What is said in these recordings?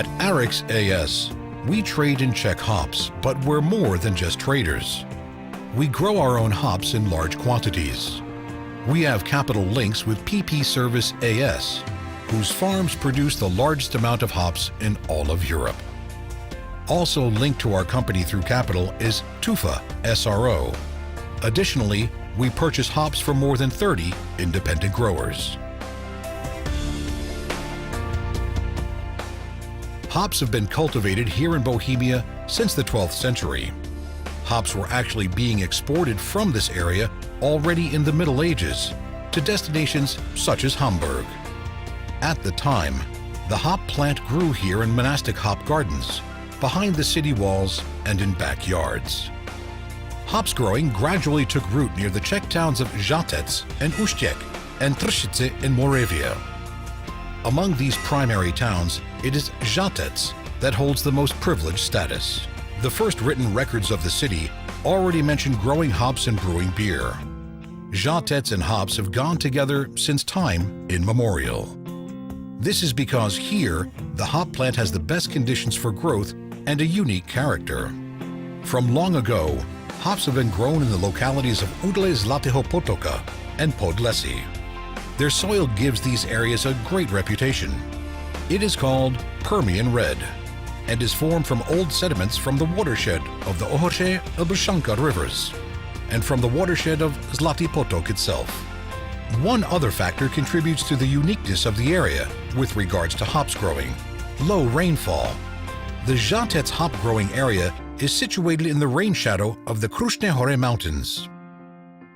At SAAZ, we trade in Czech hops, but we're more than just traders. We grow our own hops in large quantities. We have capital links with PP Service AS, whose farms produce the largest amount of hops in all of Europe. Also linked to our company through capital is Tufa SRO. Additionally, we purchase hops from more than 30 independent growers. Hops have been cultivated here in Bohemia since the 12th century. Hops were actually being exported from this area already in the Middle Ages to destinations such as Hamburg. At the time, the hop plant grew here in monastic hop gardens, behind the city walls and in backyards. Hops growing gradually took root near the Czech towns of Žatecký and Ústí and Tršice in Moravia. Among these primary towns, it is Žatecký that holds the most privileged status. The first written records of the city already mention growing hops and brewing beer. Žatecký and hops have gone together since time immemorial. This is because here, the hop plant has the best conditions for growth and a unique character. From long ago, hops have been grown in the localities of Udle Zlatého Potoka and Podlesí. Their soil gives these areas a great reputation. It is called Permian red and is formed from old sediments from the watershed of the Ohře and Bršanka rivers and from the watershed of Zlatý Potok itself. One other factor contributes to the uniqueness of the area with regards to hops growing: low rainfall. The Žatecký hop growing area is situated in the rain shadow of the Krušné hory mountains.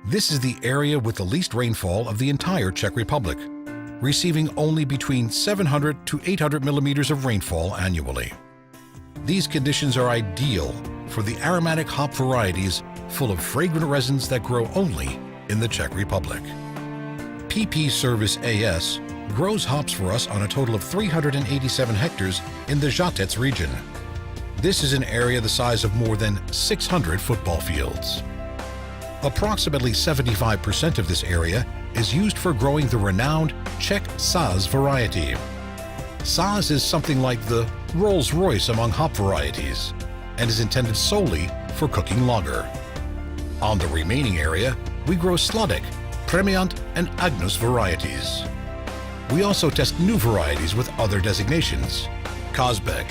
This is the area with the least rainfall of the entire Czech Republic, receiving only between 700 to 800 millimeters of rainfall annually. These conditions are ideal for the aromatic hop varieties full of fragrant resins that grow only in the Czech Republic. PP Service AS grows hops for us on a total of 387 hectares in the Žatecký region. This is an area the size of more than 600 football fields. Approximately 75% of this area is used for growing the renowned Czech SAAZ variety. SAAZ is something like the Rolls-Royce among hop varieties and is intended solely for cooking lager. On the remaining area, we grow Sladek, Premiant, and Agnus varieties. We also test new varieties with other designations: Kazbek,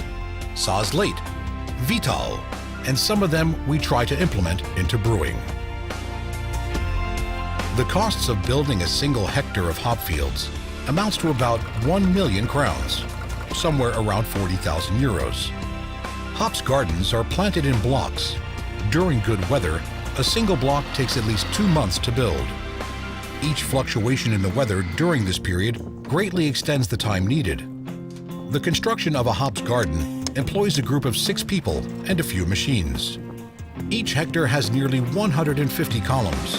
SAAZ Late, Vital, and some of them we try to implement into brewing. The costs of building a single hectare of hop fields amounts to about 1 million crowns, somewhere around 40,000 euros. Hops gardens are planted in blocks. During good weather, a single block takes at least 2 months to build. Each fluctuation in the weather during this period greatly extends the time needed. The construction of a hops garden employs a group of 6 people and a few machines. Each hectare has nearly 150 columns,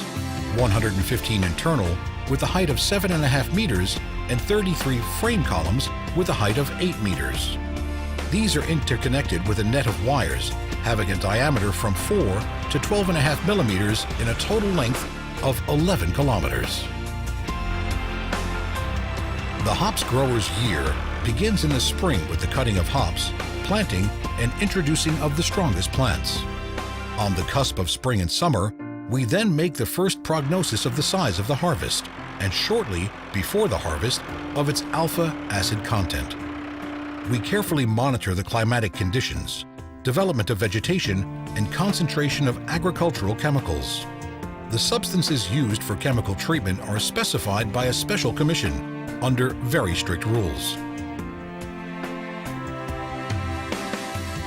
115 internal with a height of 7.5 meters and 33 frame columns with a height of 8 meters. These are interconnected with a net of wires having a diameter from 4 to 12.5 millimeters in a total length of 11 kilometers. The hops grower's year begins in the spring with the cutting of hops, planting, and introducing of the strongest plants. On the cusp of spring and summer, we then make the first prognosis of the size of the harvest, and shortly before the harvest, of its alpha acid content. We carefully monitor the climatic conditions, development of vegetation, and concentration of agricultural chemicals. The substances used for chemical treatment are specified by a special commission under very strict rules.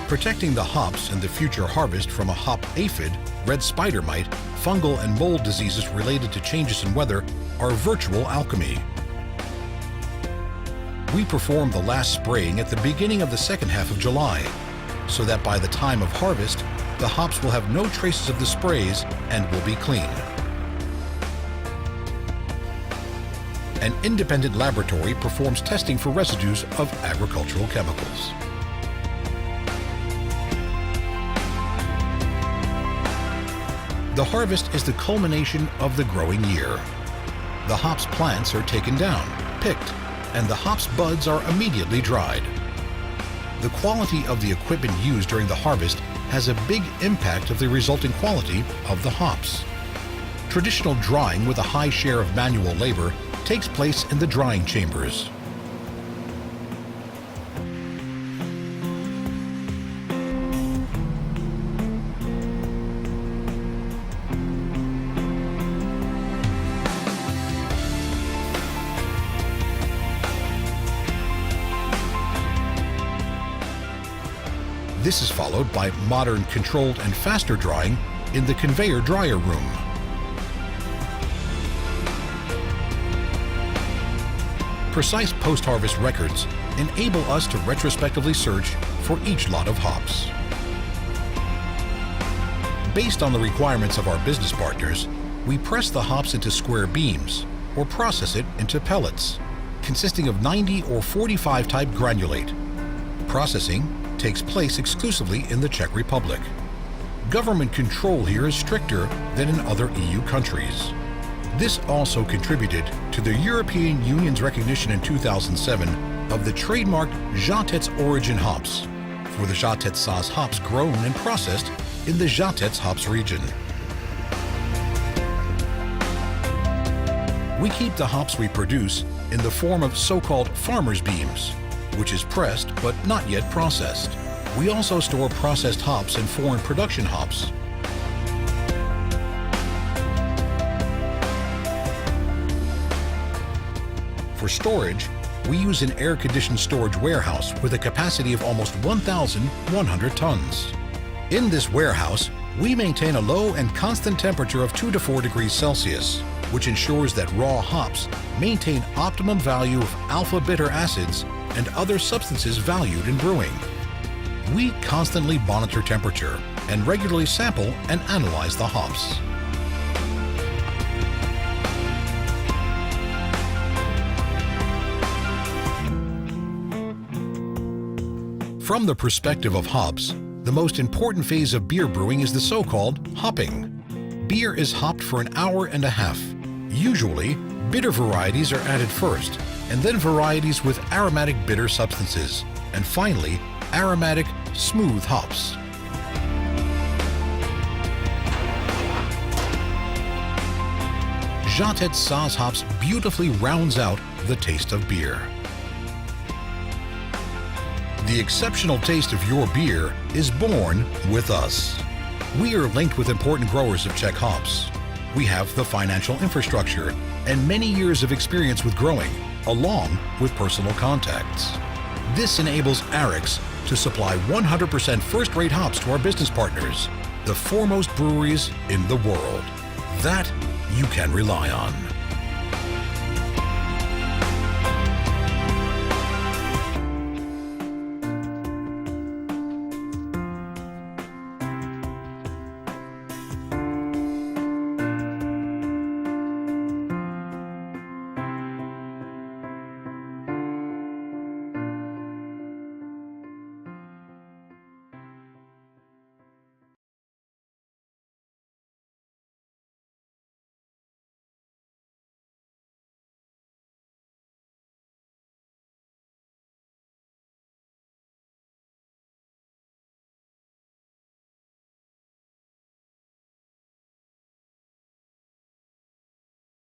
Protecting the hops and the future harvest from a hop aphid, red spider mite, fungal and mold diseases related to changes in weather are virtual alchemy. We perform the last spraying at the beginning of the second half of July, so that by the time of harvest, the hops will have no traces of the sprays and will be clean. An independent laboratory performs testing for residues of agricultural chemicals. The harvest is the culmination of the growing year. The hops plants are taken down, picked, and the hops buds are immediately dried. The quality of the equipment used during the harvest has a big impact of the resulting quality of the hops. Traditional drying with a high share of manual labor takes place in the drying chambers. This is followed by modern controlled and faster drying in the conveyor dryer room. Precise post-harvest records enable us to retrospectively search for each lot of hops. Based on the requirements of our business partners, we press the hops into square beams or process it into pellets, consisting of 90 or 45 type granulate. Processing takes place exclusively in the Czech Republic. Government control here is stricter than in other EU countries. This also contributed to the European Union's recognition in 2007 of the trademarked Žatecký origin hops for the Žatecký SAAZ hops grown and processed in the Žatecký hops region. We keep the hops we produce in the form of so-called farmer's beams, which is pressed but not yet processed. We also store processed hops and foreign production hops. For storage, we use an air-conditioned storage warehouse with a capacity of almost 1,100 tons. In this warehouse, we maintain a low and constant temperature of 2 to 4 degrees Celsius, which ensures that raw hops maintain optimum value of alpha bitter acids and other substances valued in brewing. We constantly monitor temperature and regularly sample and analyze the hops. From the perspective of hops, the most important phase of beer brewing is the so-called hopping. Beer is hopped for an hour and a half. Usually, bitter varieties are added first, and then varieties with aromatic bitter substances, and finally, aromatic, smooth hops. Žatecký SAAZ hops beautifully rounds out the taste of beer. The exceptional taste of your beer is born with us. We are linked with important growers of Czech hops. We have the financial infrastructure and many years of experience with growing, along with personal contacts. This enables Arix to supply 100% first-rate hops to our business partners, the foremost breweries in the world. That you can rely on.